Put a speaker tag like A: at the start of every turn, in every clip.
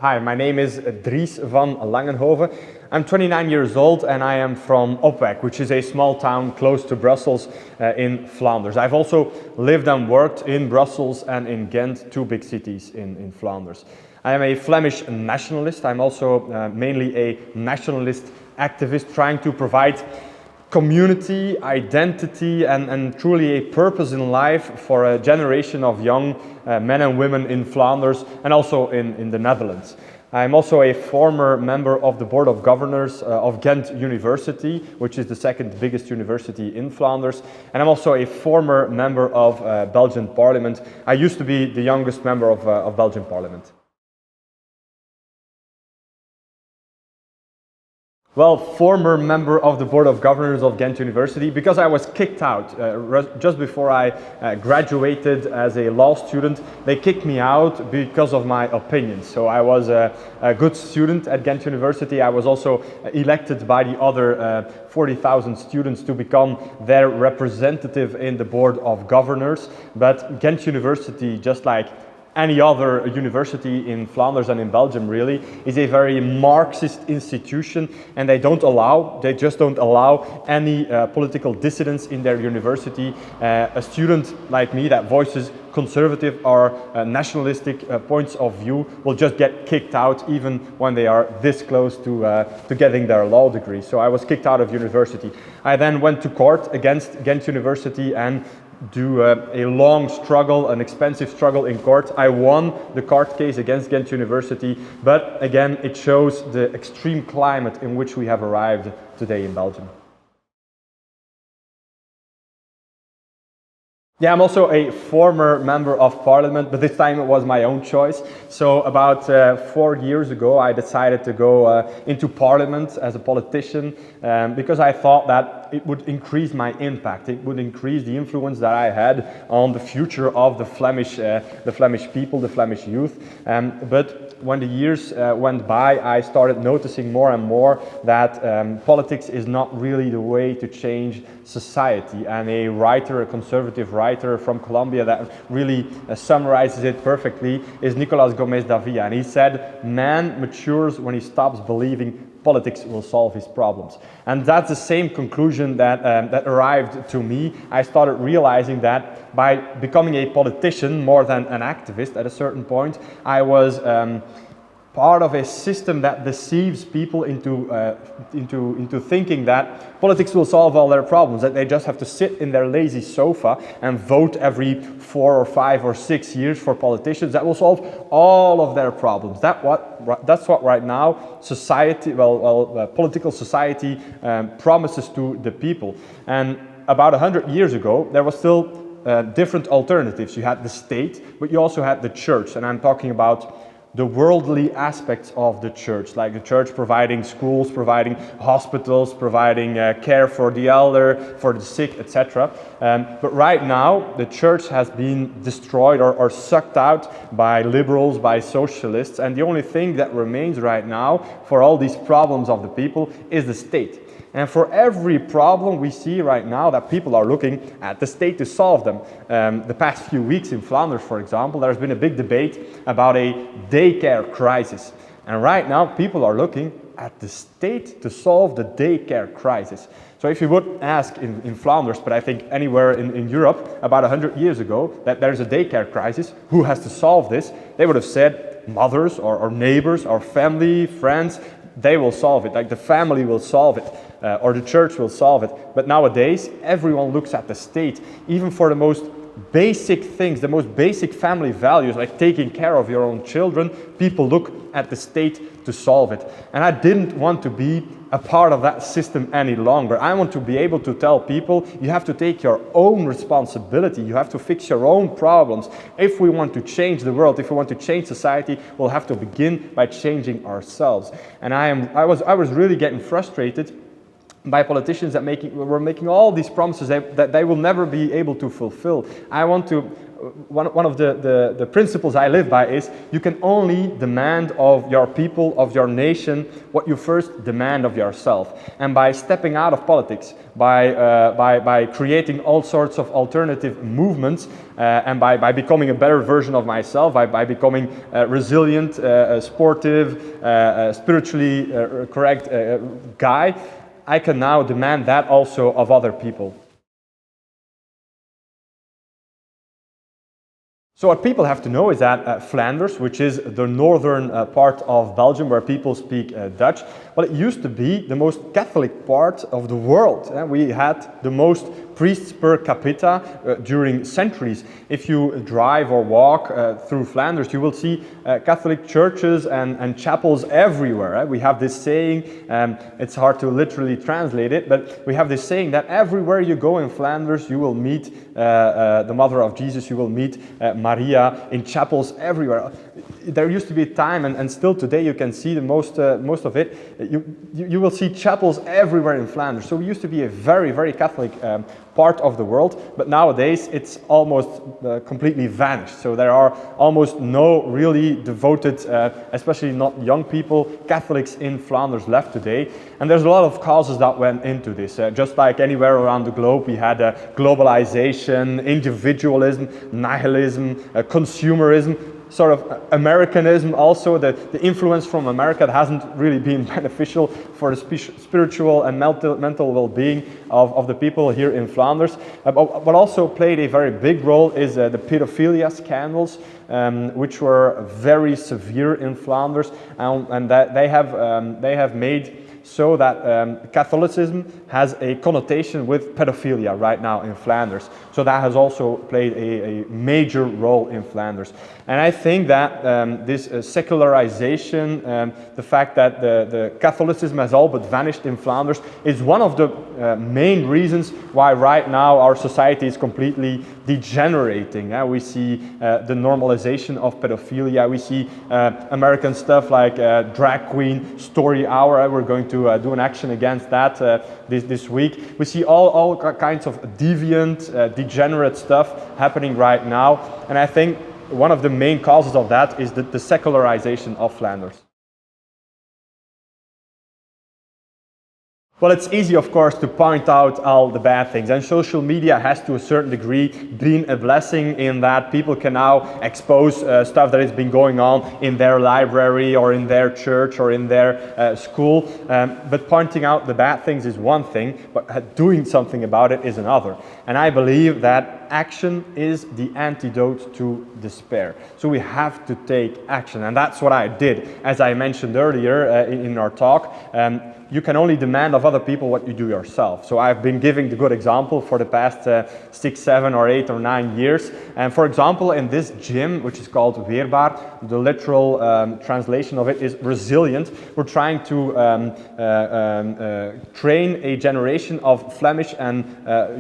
A: Hi, my name is Dries Van Langenhove. I'm 29 years old and I am from Opwijk, which is a small town close to Brussels in Flanders. I've also lived and worked in Brussels and in Ghent, two big cities in Flanders. I am a Flemish nationalist. I'm also mainly a nationalist activist trying to provide community, identity and truly a purpose in life for a generation of young men and women in Flanders and also in the Netherlands. I'm also a former member of the Board of Governors of Ghent University, which is the second biggest university in Flanders. And I'm also a former member of Belgian Parliament. I used to be the youngest member of Belgian Parliament. Well, former member of the Board of Governors of Ghent University, because I was kicked out just before I graduated as a law student. They kicked me out because of my opinions. So I was a good student at Ghent University. I was also elected by the other 40,000 students to become their representative in the Board of Governors. But Ghent University, just like any other university in Flanders and in Belgium really, is a very Marxist institution, and they just don't allow any political dissidents in their university. A student like me that voices conservative or nationalistic points of view will just get kicked out even when they are this close to getting their law degree. So I was kicked out of university. I then went to court against Ghent University and do a long struggle, an expensive struggle in court. I won the court case against Ghent University, but again, it shows the extreme climate in which we have arrived today in Belgium. Yeah, I'm also a former member of parliament, but this time it was my own choice. So about 4 years ago, I decided to go into parliament as a politician because I thought that it would increase my impact. It would increase the influence that I had on the future of the Flemish people, the Flemish youth. But when the years went by, I started noticing more and more that politics is not really the way to change society. And a conservative writer from Colombia that really summarizes it perfectly is Nicolas Gomez-Davila. And he said, man matures when he stops believing politics will solve his problems. And that's the same conclusion that arrived to me. I started realizing that by becoming a politician more than an activist at a certain point, I was part of a system that deceives people into thinking that politics will solve all their problems, that they just have to sit in their lazy sofa and vote every 4 or 5 or 6 years for politicians that will solve all of their problems. That's what right now society, political society promises to the people. And about 100 years ago, there was still different alternatives. You had the state, but you also had the church, and I'm talking about the worldly aspects of the church, like the church providing schools, providing hospitals, providing care for the elder, for the sick, etc. But right now, the church has been destroyed or sucked out by liberals, by socialists, and the only thing that remains right now for all these problems of the people is the state. And for every problem we see right now that people are looking at the state to solve them. The past few weeks in Flanders, for example, there's been a big debate about a daycare crisis. And right now people are looking at the state to solve the daycare crisis. So if you would ask in Flanders, but I think anywhere in Europe about 100 years ago, that there's a daycare crisis, who has to solve this? They would have said mothers or neighbors or family, friends. They will solve it, like the family will solve it, or the church will solve it. But nowadays, everyone looks at the state, even for the most basic things, the most basic family values, like taking care of your own children, people look at the state to solve it. And I didn't want to be a part of that system any longer. I want to be able to tell people, you have to take your own responsibility, you have to fix your own problems. If we want to change the world, if we want to change society, we'll have to begin by changing ourselves. And I was really getting frustrated by politicians that were making all these promises that they will never be able to fulfill. I want to one of the principles I live by is you can only demand of your people, of your nation, what you first demand of yourself. And by stepping out of politics, by creating all sorts of alternative movements, and by becoming a better version of myself, by becoming resilient, sportive, spiritually correct guy, I can now demand that also of other people. So what people have to know is that Flanders, which is the northern part of Belgium where people speak Dutch, well, it used to be the most Catholic part of the world. We had the most priests per capita during centuries. If you drive or walk through Flanders, you will see Catholic churches and chapels everywhere. We have this saying, it's hard to literally translate it, but we have this saying that everywhere you go in Flanders, you will meet the Mother of Jesus, you will meet Maria in chapels everywhere. There used to be a time, and still today you can see the most of it. You will see chapels everywhere in Flanders. So we used to be a very, very Catholic part of the world, but nowadays it's almost completely vanished. So there are almost no really devoted, especially not young people, Catholics in Flanders left today. And there's a lot of causes that went into this. Just like anywhere around the globe, we had globalization, individualism, nihilism, consumerism, sort of Americanism also, the influence from America that hasn't really been beneficial for the spiritual and mental well-being of the people here in Flanders. What also played a very big role is the pedophilia scandals, which were very severe in Flanders, and that they have made so that Catholicism has a connotation with pedophilia right now in Flanders. So that has also played a major role in Flanders. And I think that this secularization, the fact that the Catholicism has all but vanished in Flanders, is one of the main reasons why right now our society is completely degenerating. We see the normalization of pedophilia. We see American stuff like drag queen story hour. We're going to do an action against that this week. We see all kinds of deviant, degenerate stuff happening right now. And I think one of the main causes of that is the secularization of Flanders. Well, it's easy, of course, to point out all the bad things, and social media has to a certain degree been a blessing in that people can now expose stuff that has been going on in their library or in their church or in their school. But pointing out the bad things is one thing, but doing something about it is another. And I believe that action is the antidote to despair. So we have to take action, and that's what I did. As I mentioned earlier in our talk, you can only demand of other people what you do yourself. So I've been giving the good example for the past 6, 7, or 8 or 9 years. And for example, in this gym, which is called Weerbaar, the literal translation of it is resilient. We're trying to train a generation of Flemish and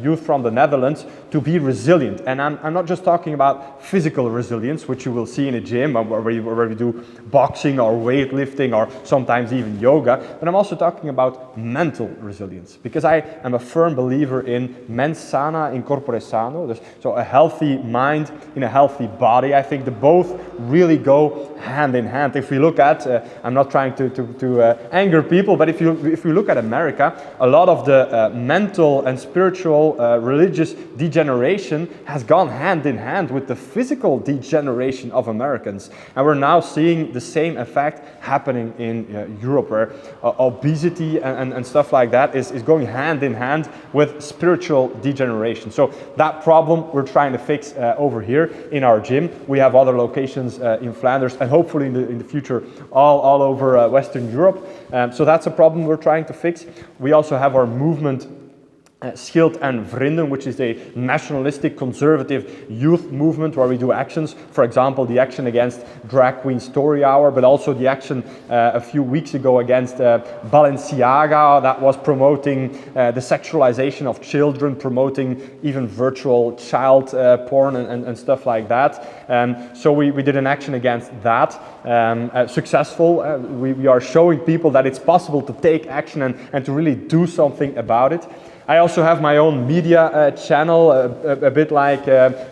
A: youth from the Netherlands to be resilient. And I'm not just talking about physical resilience, which you will see in a gym where we do boxing or weightlifting or sometimes even yoga, but I'm also talking about mental resilience, because I am a firm believer in mens sana in corpore sano, so a healthy mind in a healthy body. I think they both really go hand in hand. If we look at, I'm not trying to anger people, but if you look at America, a lot of the mental and spiritual religious degeneration has gone hand in hand with the physical degeneration of Americans. And we're now seeing the same effect happening in Europe, where obesity and stuff like that is going hand in hand with spiritual degeneration. So that problem we're trying to fix over here in our gym. We have other locations in Flanders and hopefully in the future all over Western Europe. So that's a problem we're trying to fix. We also have our movement Schild Vrienden, which is a nationalistic conservative youth movement where we do actions. For example, the action against Drag Queen Story Hour, but also the action a few weeks ago against Balenciaga that was promoting the sexualization of children, promoting even virtual child porn and stuff like that. So we did an action against that. Successful. We are showing people that it's possible to take action and to really do something about it. I also have my own media channel, a bit like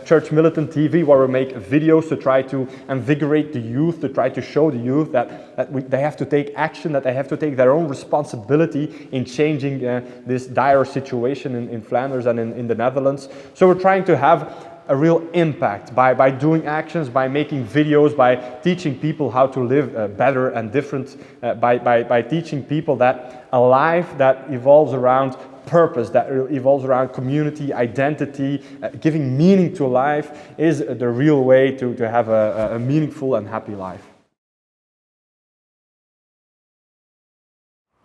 A: Church Militant TV, where we make videos to try to invigorate the youth, to try to show the youth that they have to take action, that they have to take their own responsibility in changing this dire situation in Flanders and in the Netherlands. So we're trying to have a real impact by doing actions, by making videos, by teaching people how to live better and different, by teaching people that a life that evolves around purpose, that evolves around community, identity, giving meaning to life is the real way to have a meaningful and happy life.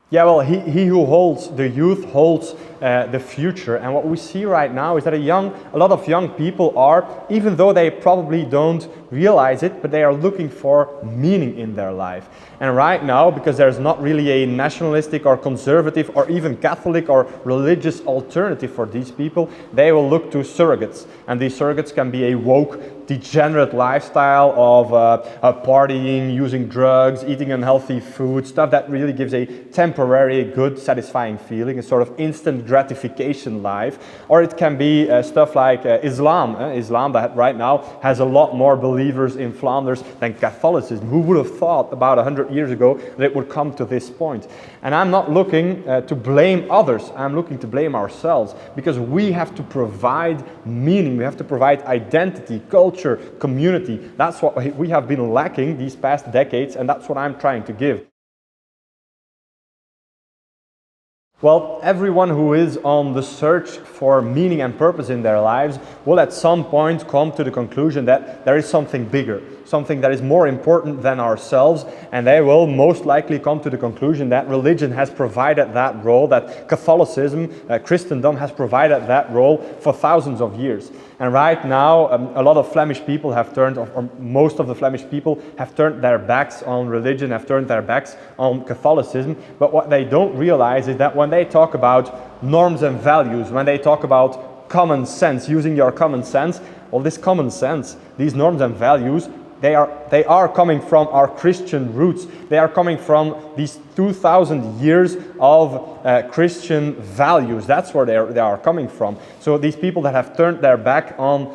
A: Yeah, well, he who holds the youth holds the future, and what we see right now is that a lot of young people are, even though they probably don't realize it, but they are looking for meaning in their life. And right now, because there's not really a nationalistic or conservative or even Catholic or religious alternative for these people, they will look to surrogates, and these surrogates can be a woke, degenerate lifestyle of partying, using drugs, eating unhealthy food, stuff that really gives a temporary, good, satisfying feeling, a sort of instant gratification life. Or it can be stuff like Islam. Islam that right now has a lot more believers in Flanders than Catholicism. Who would have thought about 100 years ago that it would come to this point? And I'm not looking to blame others, I'm looking to blame ourselves, because we have to provide meaning, we have to provide identity, culture, community. That's what we have been lacking these past decades, and that's what I'm trying to give. Well, everyone who is on the search for meaning and purpose in their lives will at some point come to the conclusion that there is something bigger, something that is more important than ourselves, and they will most likely come to the conclusion that religion has provided that role, that Catholicism, Christendom has provided that role for thousands of years. And right now, a lot of Flemish people have turned, or most of the Flemish people have turned their backs on religion, have turned their backs on Catholicism. But what they don't realize is that when they talk about norms and values, when they talk about common sense, using your common sense, well, this common sense, these norms and values, they are coming from our Christian roots. They are coming from these 2,000 years of Christian values. That's where they are coming from. So these people that have turned their back on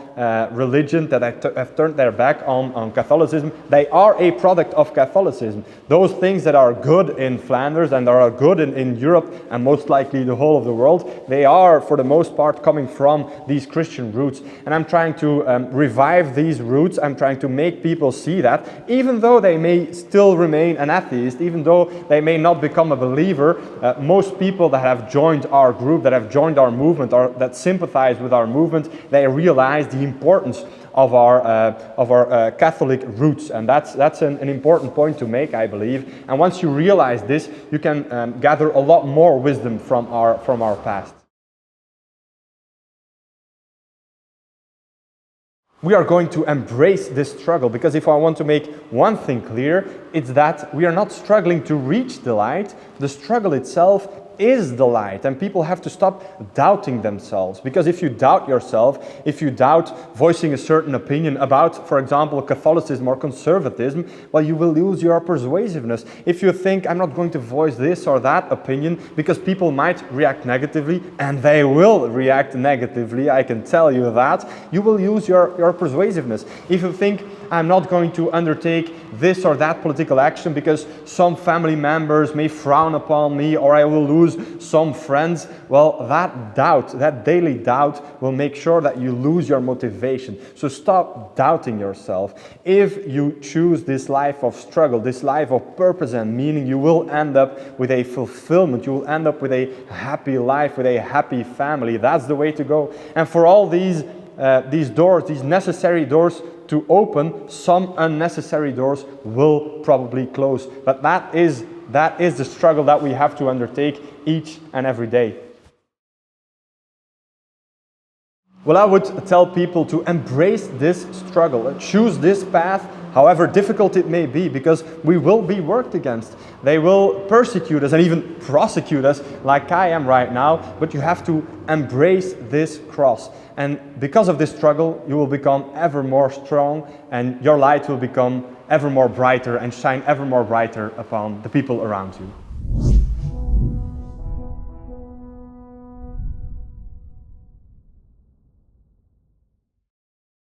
A: religion, that have turned their back on Catholicism, they are a product of Catholicism. Those things that are good in Flanders and are good in Europe and most likely the whole of the world, they are for the most part coming from these Christian roots. And I'm trying to revive these roots. I'm trying to make people see that, even though they may still remain an atheist, even though they may not become a believer, most people that have joined our group, that have joined our movement, or that sympathize with our movement, they realize the importance of our Catholic roots, and that's an important point to make, I believe. And once you realize this, you can gather a lot more wisdom from our past. We are going to embrace this struggle, because if I want to make one thing clear, it's that we are not struggling to reach the light. The struggle itself is the light, and people have to stop doubting themselves. Because if you doubt yourself, if you doubt voicing a certain opinion about, for example, Catholicism or conservatism, well, you will lose your persuasiveness. If you think, I'm not going to voice this or that opinion because people might react negatively, and they will react negatively, I can tell you that, you will lose your persuasiveness. If you think, I'm not going to undertake this or that political action because some family members may frown upon me, or I will lose some friends, well, that doubt, that daily doubt, will make sure that you lose your motivation. So stop doubting yourself. If you choose this life of struggle, this life of purpose and meaning, you will end up with a fulfillment. You will end up with a happy life, with a happy family. That's the way to go. And for all these doors, these necessary doors to open, some unnecessary doors will probably close. But that is the struggle that we have to undertake each and every day. Well, I would tell people to embrace this struggle, choose this path, however difficult it may be, because we will be worked against. They will persecute us and even prosecute us like I am right now, but you have to embrace this cross. And because of this struggle, you will become ever more strong, and your light will become ever more brighter and shine ever more brighter upon the people around you.